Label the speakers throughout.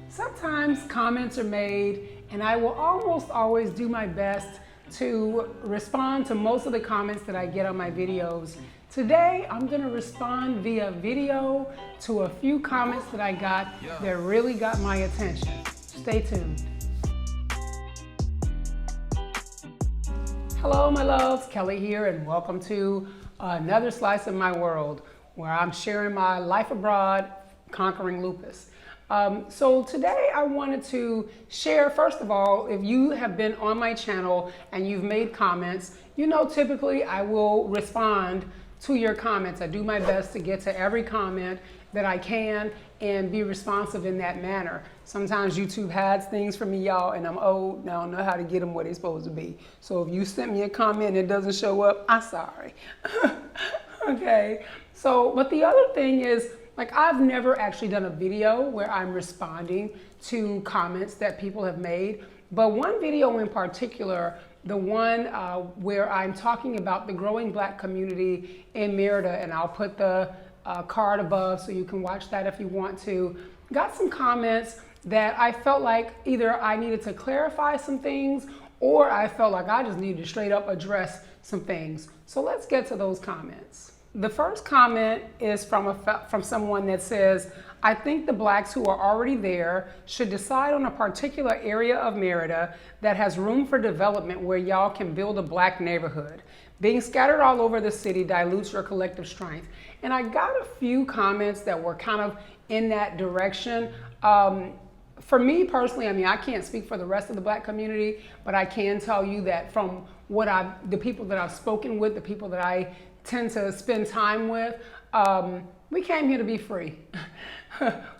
Speaker 1: Sometimes comments are made and I will almost always do my best to respond to most of the comments that I get on my videos. Today, I'm gonna respond via video to a few comments that I got that really got my attention. Stay tuned. Hello, my loves, Kelly here, and welcome to another slice of my world where I'm sharing my life abroad, conquering lupus. So today I wanted to share, first of all, if you have been on my channel and you've made comments, you know typically I will respond to your comments. I do my best to get to every comment that I can and be responsive in that manner. Sometimes YouTube hides things from me, y'all, and I'm old now. I don't know how to get them where they're supposed to be. So if you sent me a comment and it doesn't show up, I'm sorry. Okay, so, but the other thing is, like, I've never actually done a video where I'm responding to comments that people have made, but one video in particular, the one where I'm talking about the growing Black community in Merida, and I'll put the card above so you can watch that if you want to, got some comments that I felt like either I needed to clarify some things or I felt like I just needed to straight up address some things. So let's get to those comments. The first comment is from someone that says, I think the Blacks who are already there should decide on a particular area of Merida that has room for development where y'all can build a Black neighborhood. Being scattered all over the city dilutes your collective strength. And I got a few comments that were kind of in that direction. For me personally, I mean, I can't speak for the rest of the Black community, but I can tell you that from what the people that I've spoken with, the people that I tend to spend time with, we came here to be free.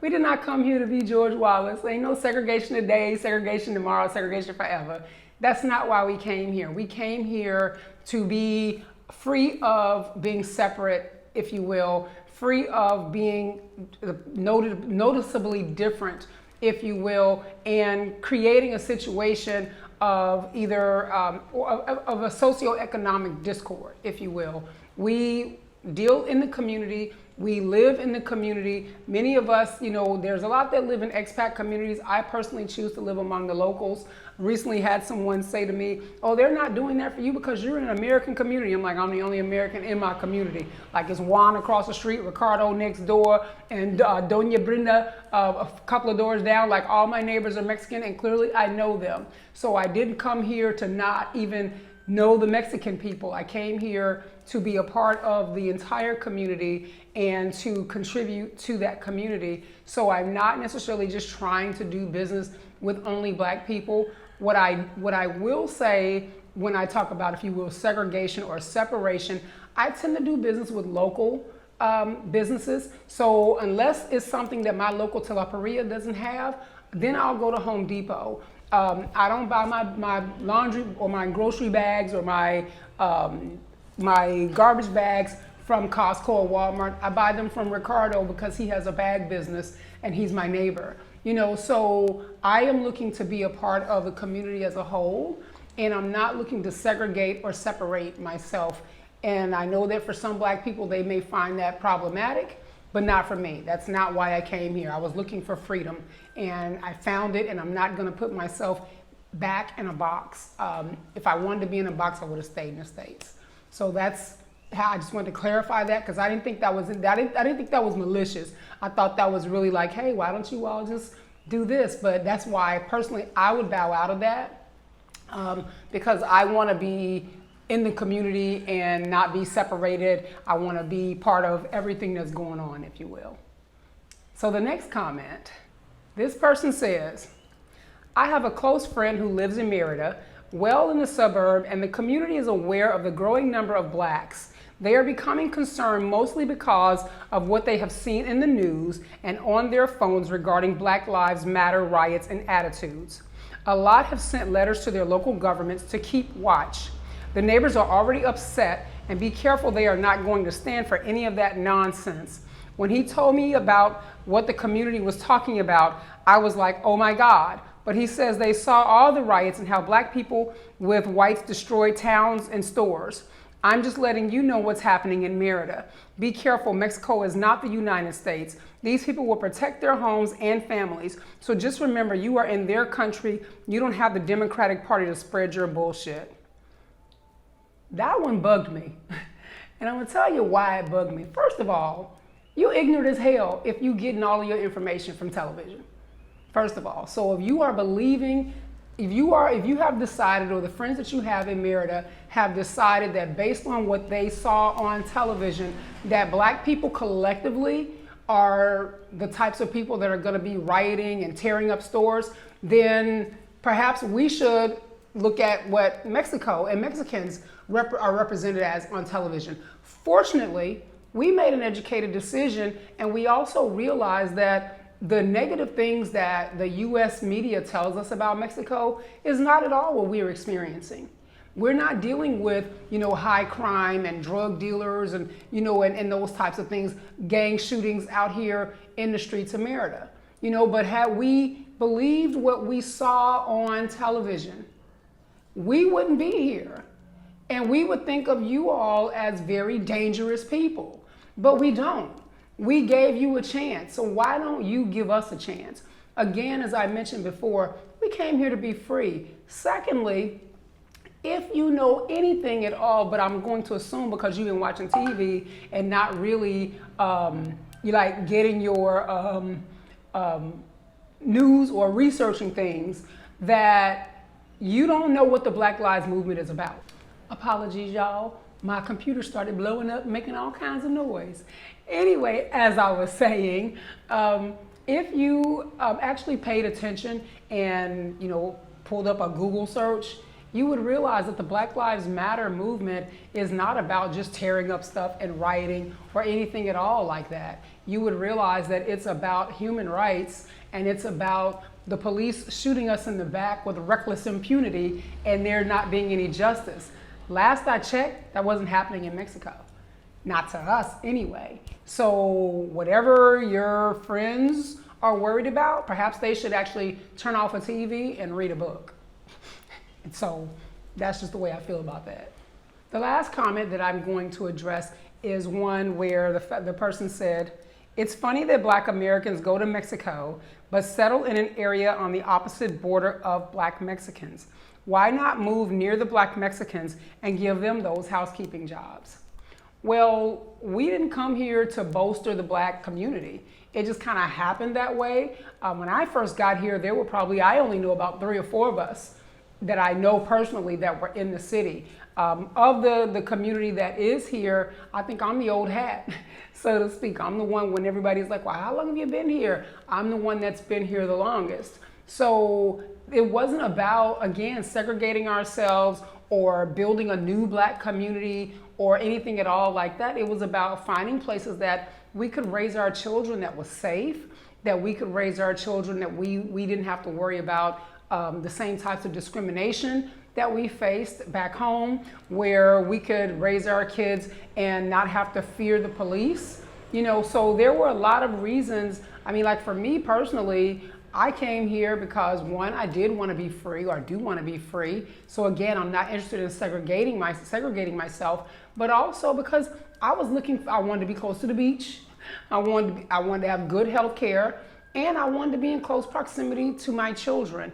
Speaker 1: We did not come here to be George Wallace. Ain't no segregation today, segregation tomorrow, segregation forever. That's not why we came here. We came here to be free of being separate, if you will, free of being noticeably different, if you will, and creating a situation of either of a socioeconomic discord, if you will. We deal in the community. We live in the community. Many of us, you know, there's a lot that live in expat communities. I personally choose to live among the locals. Recently had someone say to me, oh, they're not doing that for you because you're in an American community. I'm like, I'm the only American in my community. Like, it's Juan across the street, Ricardo next door, and Doña Brenda a couple of doors down. Like, all my neighbors are Mexican, and clearly I know them. So I didn't come here to not even know the Mexican people. I came here to be a part of the entire community and to contribute to that community. So I'm not necessarily just trying to do business with only Black people. What I will say when I talk about, if you will, segregation or separation, I tend to do business with local businesses. So unless it's something that my local Telaparia doesn't have, then I'll go to Home Depot. I don't buy my laundry or my grocery bags or my garbage bags from Costco or Walmart. I buy them from Ricardo because he has a bag business and he's my neighbor. You know, so I am looking to be a part of the community as a whole, and I'm not looking to segregate or separate myself. And I know that for some Black people, they may find that problematic, but not for me. That's not why I came here. I was looking for freedom, and I found it, and I'm not gonna put myself back in a box. If I wanted to be in a box, I would have stayed in the States. So that's how I just wanted to clarify that, because I didn't think that was I didn't think that was malicious. I thought that was really like, hey, why don't you all just do this? But that's why personally I would bow out of that, because I want to be in the community and not be separated. I want to be part of everything that's going on, if you will. So the next comment, this person says, I have a close friend who lives in Merida, well in the suburb, and the community is aware of the growing number of Blacks. They are becoming concerned mostly because of what they have seen in the news and on their phones regarding Black Lives Matter riots and attitudes. A lot have sent letters to their local governments to keep watch. The neighbors are already upset, and be careful, they are not going to stand for any of that nonsense. When he told me about what the community was talking about, I was like, oh my God. But he says they saw all the riots and how Black people with whites destroyed towns and stores. I'm just letting you know what's happening in Merida. Be careful, Mexico is not the United States. These people will protect their homes and families. So just remember, you are in their country. You don't have the Democratic Party to spread your bullshit. That one bugged me. And I'm gonna tell you why it bugged me. First of all, you're ignorant as hell if you're getting all of your information from television. First of all. So if you are believing, if you have decided, or the friends that you have in Merida have decided that based on what they saw on television, that black people collectively are the types of people that are going to be rioting and tearing up stores, then perhaps we should look at what Mexico and Mexicans are represented as on television. Fortunately, we made an educated decision, and we also realized that the negative things that the US media tells us about Mexico is not at all what we are experiencing. We're not dealing with, high crime and drug dealers and, and those types of things, gang shootings out here in the streets of Merida. But had we believed what we saw on television, we wouldn't be here. And we would think of you all as very dangerous people, but we don't. We gave you a chance, so why don't you give us a chance? Again, as I mentioned before, we came here to be free. Secondly, if you know anything at all, but I'm going to assume because you've been watching TV and not really you like getting your news or researching things, that you don't know what the Black Lives Movement is about. Apologies, y'all. My computer started blowing up, making all kinds of noise. Anyway, as I was saying, if you actually paid attention and pulled up a Google search, you would realize that the Black Lives Matter movement is not about just tearing up stuff and rioting or anything at all like that. You would realize that it's about human rights, and it's about the police shooting us in the back with reckless impunity and there not being any justice. Last I checked, that wasn't happening in Mexico. Not to us anyway. So whatever your friends are worried about, perhaps they should actually turn off a TV and read a book. And so that's just the way I feel about that. The last comment that I'm going to address is one where the person said, "It's funny that Black Americans go to Mexico, but settle in an area on the opposite border of Black Mexicans. Why not move near the Black Mexicans and give them those housekeeping jobs?" Well, we didn't come here to bolster the Black community. It just kind of happened that way. When I first got here, there were I only knew about 3 or 4 of us that I know personally that were in the city. Of the community that is here, I think I'm the old hat, so to speak. I'm the one when everybody's like, "Well, how long have you been here?" I'm the one that's been here the longest. So it wasn't about, again, segregating ourselves or building a new Black community or anything at all like that. It was about finding places that we could raise our children that was safe, that we could raise our children that we didn't have to worry about the same types of discrimination that we faced back home, where we could raise our kids and not have to fear the police. So there were a lot of reasons. I mean, like for me personally, I came here because, one, I did want to be free, or do want to be free. So again, I'm not interested in segregating myself, but also because I wanted to be close to the beach. I wanted to have good health care, and I wanted to be in close proximity to my children.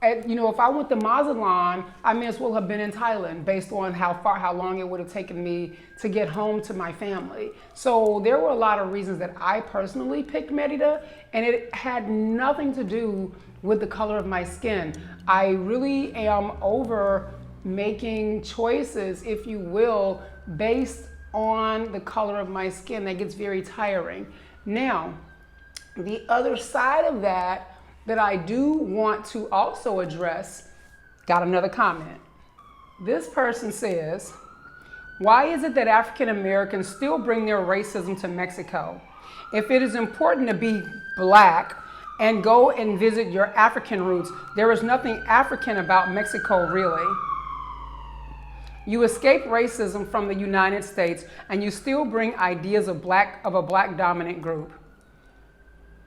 Speaker 1: And, if I went to Mazatlan, I may as well have been in Thailand based on how long it would have taken me to get home to my family. So there were a lot of reasons that I personally picked Merida, and it had nothing to do with the color of my skin. I really am over making choices, if you will, based on the color of my skin. That gets very tiring. Now, the other side of that I do want to also address, got another comment. This person says, "Why is it that African Americans still bring their racism to Mexico? If it is important to be Black and go and visit your African roots, there is nothing African about Mexico, really. You escape racism from the United States and you still bring ideas of a Black dominant group."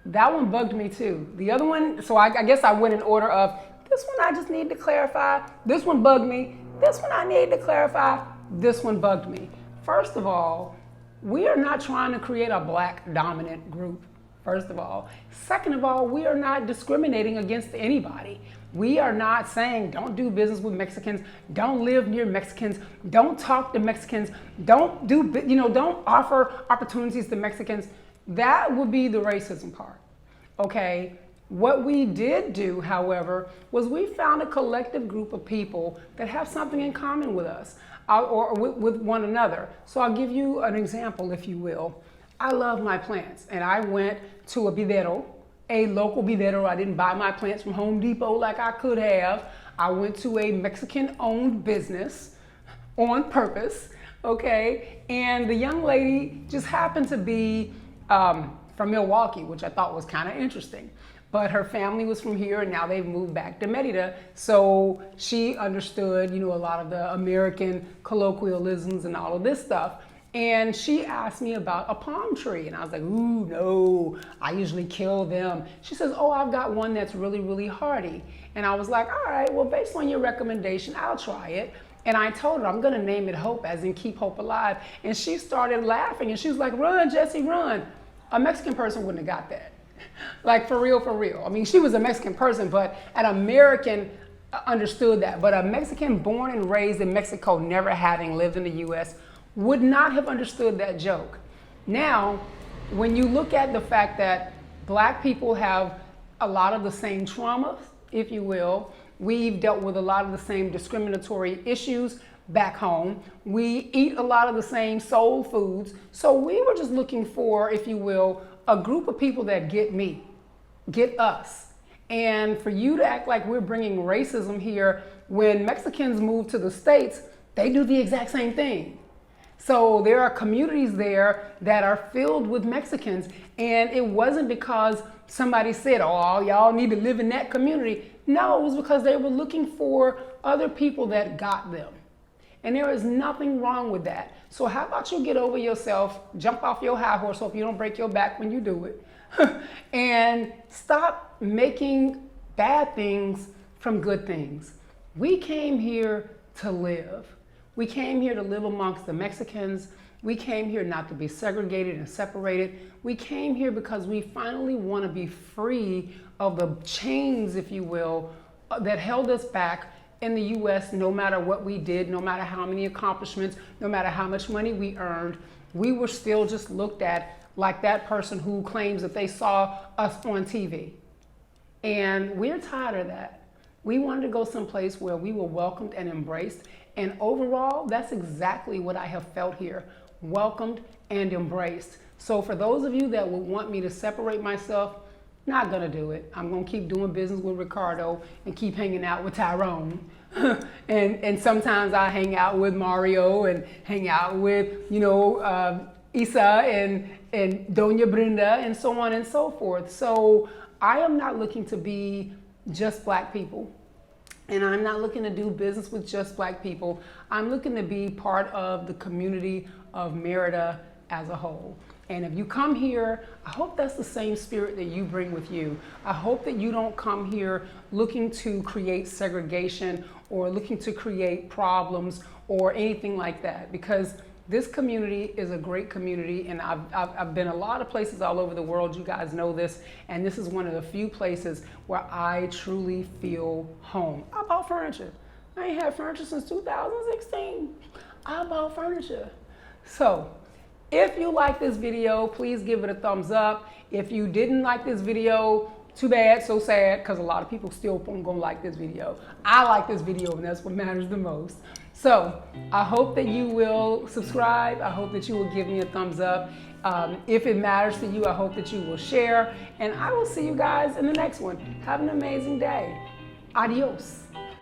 Speaker 1: That one bugged me too. The other one, so I guess I went in order of, this one I just need to clarify. This one bugged me. This one I need to clarify. this one bugged me. First of all, we are not trying to create a black dominant group, first of all. Second of all, we are not discriminating against anybody. We are not saying don't do business with Mexicans, don't live near Mexicans, don't talk to Mexicans, don't offer opportunities to Mexicans. That would be the racism part, okay? What we did do, however, was we found a collective group of people that have something in common with us or with one another. So I'll give you an example, if you will. I love my plants, and I went to a vivero, a local vivero. I didn't buy my plants from Home Depot like I could have. I went to a Mexican-owned business on purpose, okay? And the young lady just happened to be from Milwaukee, which I thought was kind of interesting. But her family was from here, and now they've moved back to Merida. So she understood, a lot of the American colloquialisms and all of this stuff. And she asked me about a palm tree. And I was like, ooh, no, I usually kill them. She says, oh, I've got one that's really, really hardy. And I was like, all right, well, based on your recommendation, I'll try it. And I told her, I'm gonna name it Hope, as in keep hope alive. And she started laughing, and she was like, run, Jesse, run. A Mexican person wouldn't have got that. Like, for real, for real. I mean, she was a Mexican person, but an American understood that. But a Mexican born and raised in Mexico, never having lived in the US, would not have understood that joke. Now, when you look at the fact that black people have a lot of the same traumas, if you will, we've dealt with a lot of the same discriminatory issues back home. We eat a lot of the same soul foods. So we were just looking for, if you will, a group of people that get me, get us. And for you to act like we're bringing racism here, when Mexicans move to the States, they do the exact same thing. So there are communities there that are filled with Mexicans, and it wasn't because somebody said, oh, y'all need to live in that community. No, it was because they were looking for other people that got them. And there is nothing wrong with that. So how about you get over yourself, jump off your high horse, hope you don't break your back when you do it, and stop making bad things from good things. We came here to live. We came here to live amongst the Mexicans. We came here not to be segregated and separated. We came here because we finally want to be free of the chains, if you will, that held us back in the US. No matter what we did, no matter how many accomplishments, no matter how much money we earned, we were still just looked at like that person who claims that they saw us on TV. And we're tired of that. We wanted to go someplace where we were welcomed and embraced. And overall, that's exactly what I have felt here, welcomed and embraced. So for those of you that would want me to separate myself, not gonna do it. I'm gonna keep doing business with Ricardo and keep hanging out with Tyrone. and sometimes I hang out with Mario and hang out with, Isa and Doña Brenda and so on and so forth. So I am not looking to be just black people. And I'm not looking to do business with just black people. I'm looking to be part of the community of Merida as a whole. And if you come here, I hope that's the same spirit that you bring with you. I hope that you don't come here looking to create segregation or looking to create problems or anything like that, because this community is a great community, and I've been a lot of places all over the world. You guys know this, and this is one of the few places where I truly feel home. I bought furniture. I ain't had furniture since 2016. I bought furniture. So if you like this video, please give it a thumbs up. If you didn't like this video, too bad, so sad, because a lot of people still aren't gonna like this video. I like this video, and that's what matters the most. So I hope that you will subscribe. I hope that you will give me a thumbs up. If it matters to you, I hope that you will share. And I will see you guys in the next one. Have an amazing day. Adios.